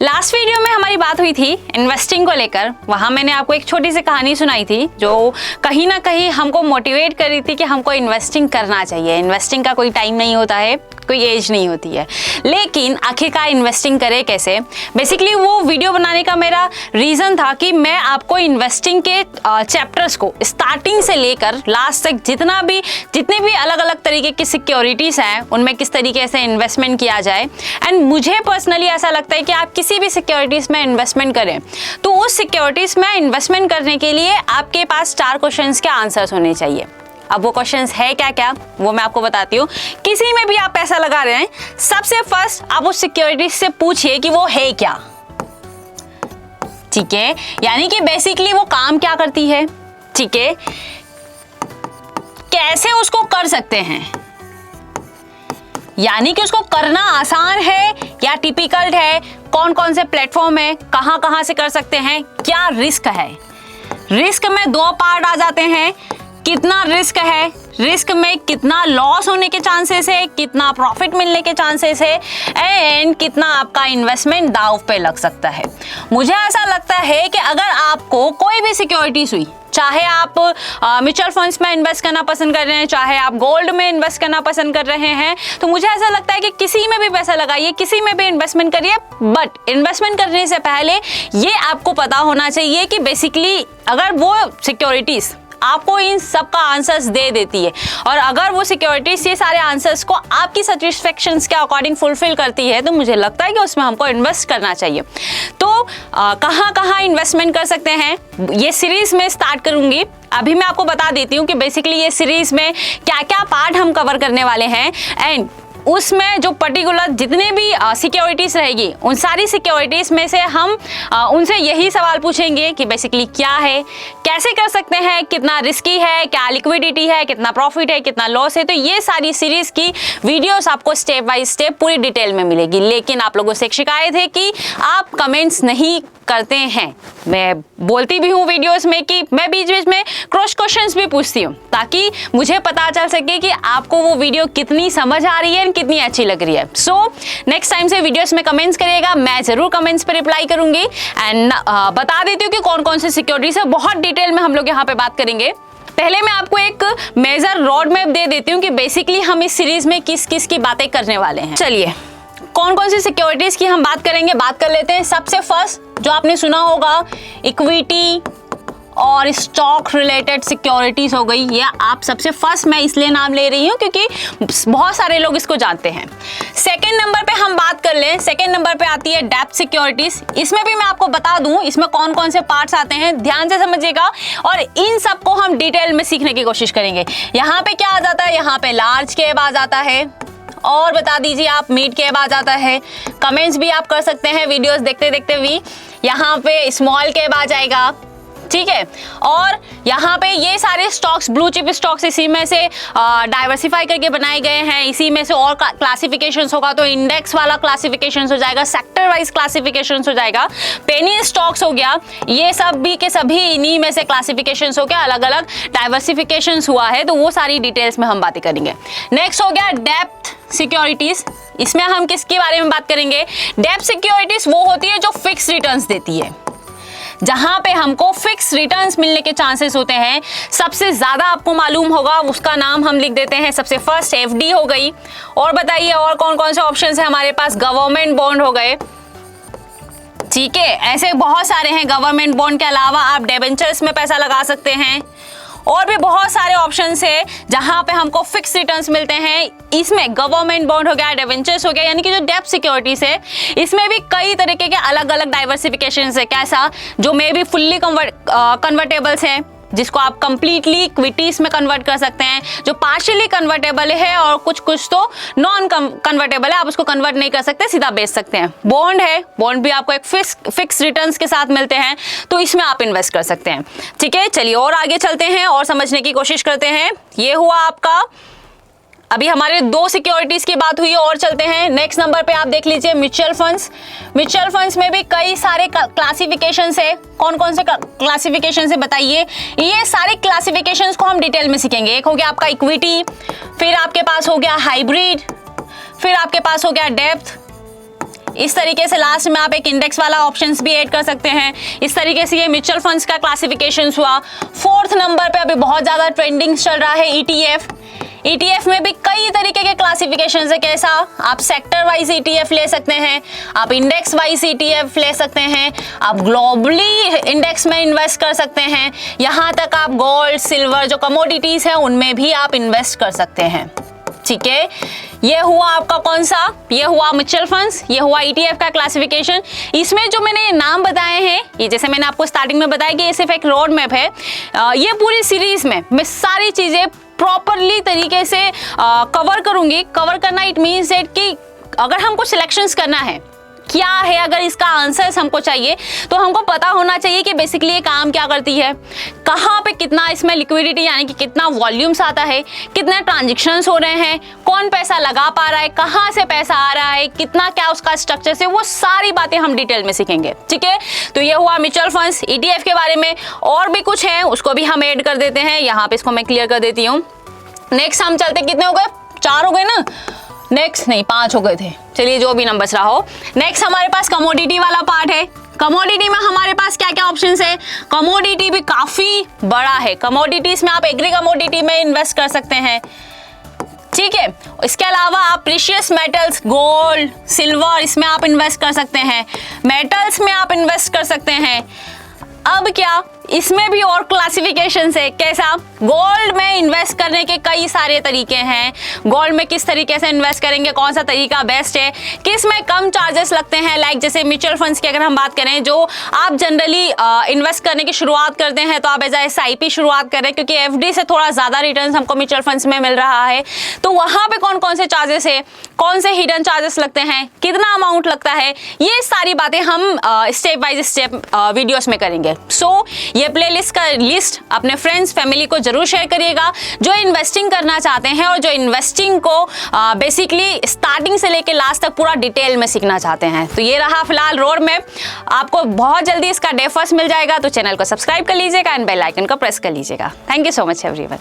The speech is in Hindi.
लास्ट वीडियो में हमारी बात हुई थी इन्वेस्टिंग को लेकर। वहां मैंने आपको एक छोटी सी कहानी सुनाई थी जो कहीं ना कहीं हमको मोटिवेट कर रही थी कि हमको इन्वेस्टिंग करना चाहिए। इन्वेस्टिंग का कोई टाइम नहीं होता है, कोई एज नहीं होती है, लेकिन आखिरकार इन्वेस्टिंग करें कैसे। बेसिकली वो वीडियो बनाने का मेरा रीज़न था कि मैं आपको इन्वेस्टिंग के चैप्टर्स को स्टार्टिंग से लेकर लास्ट तक जितने भी अलग अलग तरीके की सिक्योरिटीज़ हैं उनमें किस तरीके से इन्वेस्टमेंट किया जाए। एंड मुझे पर्सनली ऐसा लगता है कि आप किसी भी सिक्योरिटीज़ में इन्वेस्टमेंट करें तो उस सिक्योरिटीज़ में इन्वेस्टमेंट करने के लिए आपके पास 4 क्वेश्चंस के आंसर्स होने चाहिए। अब वो क्वेश्चंस है क्या क्या वो मैं आपको बताती हूँ। किसी में भी आप पैसा लगा रहे हैं, सबसे फर्स्ट आप उस सिक्योरिटी से पूछिए कि वो है क्या। ठीक है, यानी कि बेसिकली वो काम क्या करती है, ठीक है, कैसे उसको कर सकते हैं, यानी कि उसको करना आसान है या टिपिकल है, कौन कौन से प्लेटफॉर्म है, कहां कहां से कर सकते हैं, क्या रिस्क है। रिस्क में 2 पार्ट आ जाते हैं, कितना रिस्क है, रिस्क में कितना लॉस होने के चांसेस है, कितना प्रॉफिट मिलने के चांसेस है, एंड कितना आपका इन्वेस्टमेंट दांव पे लग सकता है। मुझे ऐसा लगता है कि अगर आपको कोई भी सिक्योरिटीज हुई, चाहे आप म्यूचुअल फंड्स में इन्वेस्ट करना पसंद कर रहे हैं, चाहे आप गोल्ड में इन्वेस्ट करना पसंद कर रहे हैं, तो मुझे ऐसा लगता है कि किसी में भी पैसा लगाइए, किसी में भी इन्वेस्टमेंट करिए, बट इन्वेस्टमेंट करने से पहले ये आपको पता होना चाहिए कि बेसिकली अगर वो सिक्योरिटीज आपको इन सब का आंसर्स दे देती है और अगर वो सिक्योरिटीज ये सारे आंसर्स को आपकी सेटिस्फेक्शंस के अकॉर्डिंग फुलफिल करती है तो मुझे लगता है कि उसमें हमको इन्वेस्ट करना चाहिए। तो कहाँ कहाँ इन्वेस्टमेंट कर सकते हैं ये सीरीज में स्टार्ट करूंगी। अभी मैं आपको बता देती हूँ कि बेसिकली ये सीरीज में क्या क्या पार्ट हम कवर करने वाले हैं एंड उसमें जो पर्टिकुलर जितने भी सिक्योरिटीज़ रहेगी उन सारी सिक्योरिटीज़ में से हम उनसे यही सवाल पूछेंगे कि बेसिकली क्या है, कैसे कर सकते हैं, कितना रिस्की है, क्या लिक्विडिटी है, कितना प्रॉफिट है, कितना लॉस है। तो ये सारी सीरीज़ की वीडियोस आपको स्टेप बाय स्टेप पूरी डिटेल में मिलेगी। लेकिन आप लोगों से एक शिकायत है कि आप कमेंट्स नहीं करते हैं। मैं बोलती भी हूँ वीडियोस में कि मैं बीच बीच में क्रॉस क्वेश्चंस भी पूछती हूँ ताकि मुझे पता चल सके कि आपको वो वीडियो कितनी समझ आ रही है, कितनी अच्छी लग रही है। सो नेक्स्ट टाइम से वीडियोस में कमेंट्स करिएगा, मैं जरूर कमेंट्स पे रिप्लाई करूंगी एंड बता देती हूँ कि कौन कौन से सिक्योरिटीज है। बहुत डिटेल में हम लोग यहाँ पे बात करेंगे। पहले मैं आपको एक मेजर रोड मैप दे देती हूँ कि बेसिकली हम इस सीरीज में किस किस की बातें करने वाले हैं। चलिए कौन कौन सी सिक्योरिटीज की हम बात करेंगे, बात कर लेते हैं। सबसे फर्स्ट जो आपने सुना होगा इक्विटी और स्टॉक रिलेटेड सिक्योरिटीज हो गई। ये आप सबसे फर्स्ट मैं इसलिए नाम ले रही हूँ क्योंकि बहुत सारे लोग इसको जानते हैं। सेकंड नंबर पे हम बात कर लें, सेकंड नंबर पे आती है डेप्थ सिक्योरिटीज। इसमें भी मैं आपको बता दूं इसमें कौन कौन से पार्ट्स आते हैं, ध्यान से समझिएगा और इन सबको हम डिटेल में सीखने की कोशिश करेंगे। यहाँ पे क्या आ जाता है, यहाँ पे लार्ज कैप आ जाता है और बता दीजिए आप मिड कैप आ जाता है। कमेंट्स भी आप कर सकते हैं वीडियोस देखते देखते भी। यहाँ पे स्मॉल कैप आ जाएगा, ठीक है। और यहाँ पे ये सारे स्टॉक्स, ब्लू चिप स्टॉक्स इसी में से डाइवर्सिफाई करके बनाए गए हैं। इसी में से और क्लासिफिकेशंस होगा तो इंडेक्स वाला क्लासिफिकेशंस हो जाएगा, सेक्टर वाइज क्लासिफिकेशंस हो जाएगा, पेनी स्टॉक्स हो गया। ये सब भी के सभी इन्हीं में से क्लासिफिकेशंस हो गया, अलग अलग डाइवर्सिफिकेशंस हुआ है। तो वो सारी डिटेल्स में हम बातें करेंगे। नेक्स्ट हो गया डेप्थ सिक्योरिटीज। इसमें हम किसके बारे में बात करेंगे, डेप्थ सिक्योरिटीज वो होती है जो फिक्स रिटर्न्स देती है, जहां पे हमको फिक्स रिटर्न्स मिलने के चांसेस होते हैं। सबसे ज्यादा आपको मालूम होगा उसका नाम हम लिख देते हैं। सबसे फर्स्ट एफडी हो गई। और बताइए और कौन कौन से ऑप्शंस है हमारे पास, गवर्नमेंट बॉन्ड हो गए, ठीक है। ऐसे बहुत सारे हैं। गवर्नमेंट बॉन्ड के अलावा आप डिबेंचर्स में पैसा लगा सकते हैं और भी बहुत सारे ऑप्शंस है जहां पे हमको फिक्स रिटर्न्स मिलते हैं। इसमें गवर्नमेंट बॉन्ड हो गया, डिबेंचर्स हो गया, यानी कि जो डेप्थ सिक्योरिटीज है इसमें भी कई तरीके के अलग अलग डाइवर्सिफिकेशंस है। कैसा, जो मे भी फुल्ली कन्वर्टेबल्स हैं जिसको आप कंप्लीटली इक्विटीज में कन्वर्ट कर सकते हैं, जो पार्शियली कन्वर्टेबल है और कुछ कुछ तो नॉन कन्वर्टेबल है, आप उसको कन्वर्ट नहीं कर सकते, सीधा बेच सकते हैं। बॉन्ड है, बॉन्ड भी आपको एक फिक्स रिटर्न्स के साथ मिलते हैं, तो इसमें आप इन्वेस्ट कर सकते हैं, ठीक है। चलिए और आगे चलते हैं और समझने की कोशिश करते हैं। ये हुआ आपका, अभी हमारे 2 सिक्योरिटीज की बात हुई और चलते हैं नेक्स्ट नंबर पे। आप देख लीजिए म्यूचुअल फंड्स। म्यूचुअल फंड्स में भी कई सारे क्लासिफिकेशंस है। कौन कौन से क्लासिफिकेशंस है बताइए। ये सारे क्लासिफिकेशंस को हम डिटेल में सीखेंगे। एक हो गया आपका इक्विटी, फिर आपके पास हो गया हाइब्रिड, फिर आपके पास हो गया डेप्थ, इस तरीके से लास्ट में आप एक इंडेक्स वाला ऑप्शंस भी ऐड कर सकते हैं। इस तरीके से ये म्यूचुअल फंड्स का क्लासिफिकेशन हुआ। 4th नंबर पे अभी बहुत ज्यादा ट्रेंडिंग चल रहा है ईटीएफ। ETF में भी कई तरीके के क्लासिफिकेशन है। कैसा? आप सेक्टर वाइज ETF ले सकते हैं, आप इंडेक्स वाइज ETF ले सकते हैं, आप ग्लोबली इंडेक्स में इन्वेस्ट कर सकते हैं, यहाँ तक आप गोल्ड सिल्वर जो कमोडिटीज है उनमें भी आप इन्वेस्ट कर सकते हैं। ठीक है, ये हुआ आपका कौन सा? ये हुआ म्यूचुअल फंड्स, ये हुआ ETF का क्लासिफिकेशन। इसमें जो मैंने नाम बताए हैं, ये जैसे मैंने आपको स्टार्टिंग में बताया कि ये सिर्फ एक रोड मैप है। ये पूरी सीरीज में मैं सारी चीजें प्रॉपरली तरीके से कवर करूंगी। कवर करना इट मीन्स दैट कि अगर हमको सिलेक्शंस करना है, क्या है, अगर इसका आंसर्स हमको चाहिए तो हमको पता होना चाहिए कि बेसिकली ये काम क्या करती है, कहाँ पे कितना इसमें लिक्विडिटी यानी कि कितना वॉल्यूम्स आता है, कितने ट्रांजेक्शन्स हो रहे हैं, कौन पैसा लगा पा रहा है, कहाँ से पैसा आ रहा है, कितना क्या उसका स्ट्रक्चर है, वो सारी बातें हम डिटेल में सीखेंगे। ठीक है, तो ये हुआ म्यूचुअल फंड्स ETF के बारे में। और भी कुछ है उसको भी हम ऐड कर देते हैं। यहाँ पे इसको मैं क्लियर कर देती हूँ। नेक्स्ट हम चलते, कितने हो गए? 4 हो गए ना? नेक्स्ट नहीं 5 हो गए थे, चलिए जो भी नंबर्स रहा हो। नेक्स्ट हमारे पास कमोडिटी वाला पार्ट है। कमोडिटी में हमारे पास क्या क्या ऑप्शंस है? कमोडिटी भी काफी बड़ा है। कमोडिटीज में आप एग्री कमोडिटी में इन्वेस्ट कर सकते हैं। ठीक है, इसके अलावा आप प्रीशियस मेटल्स गोल्ड सिल्वर इसमें आप इन्वेस्ट कर सकते हैं, मेटल्स में आप इन्वेस्ट कर सकते हैं। अब क्या इसमें भी और क्लासिफिकेशन है। कैसा? गोल्ड में इन्वेस्ट करने के कई सारे तरीके हैं। गोल्ड में किस तरीके से इन्वेस्ट करेंगे, कौन सा तरीका बेस्ट है, किस में कम चार्जेस लगते हैं। लाइक जैसे म्यूचुअल फंड्स की अगर हम बात करें, जो आप जनरली इन्वेस्ट करने की शुरुआत करते हैं तो आप एज SIP शुरुआत करें, क्योंकि FD से थोड़ा ज्यादा रिटर्न हमको म्यूचुअल फंड्स में मिल रहा है। तो वहां पे कौन कौन से चार्जेस है, कौन से हिडन चार्जेस लगते हैं, कितना अमाउंट लगता है, ये सारी बातें हम स्टेप बाय स्टेप वीडियोस में करेंगे। सो ये प्लेलिस्ट का लिस्ट अपने फ्रेंड्स फैमिली को जरूर शेयर करिएगा जो इन्वेस्टिंग करना चाहते हैं और जो इन्वेस्टिंग को बेसिकली स्टार्टिंग से लेके लास्ट तक पूरा डिटेल में सीखना चाहते हैं। तो ये रहा फिलहाल रोड मैप। आपको बहुत जल्दी इसका डे फर्स्ट मिल जाएगा, तो चैनल को सब्सक्राइब कर लीजिएगा एंड बेल आइकन को प्रेस कर लीजिएगा। Thank you so much everyone.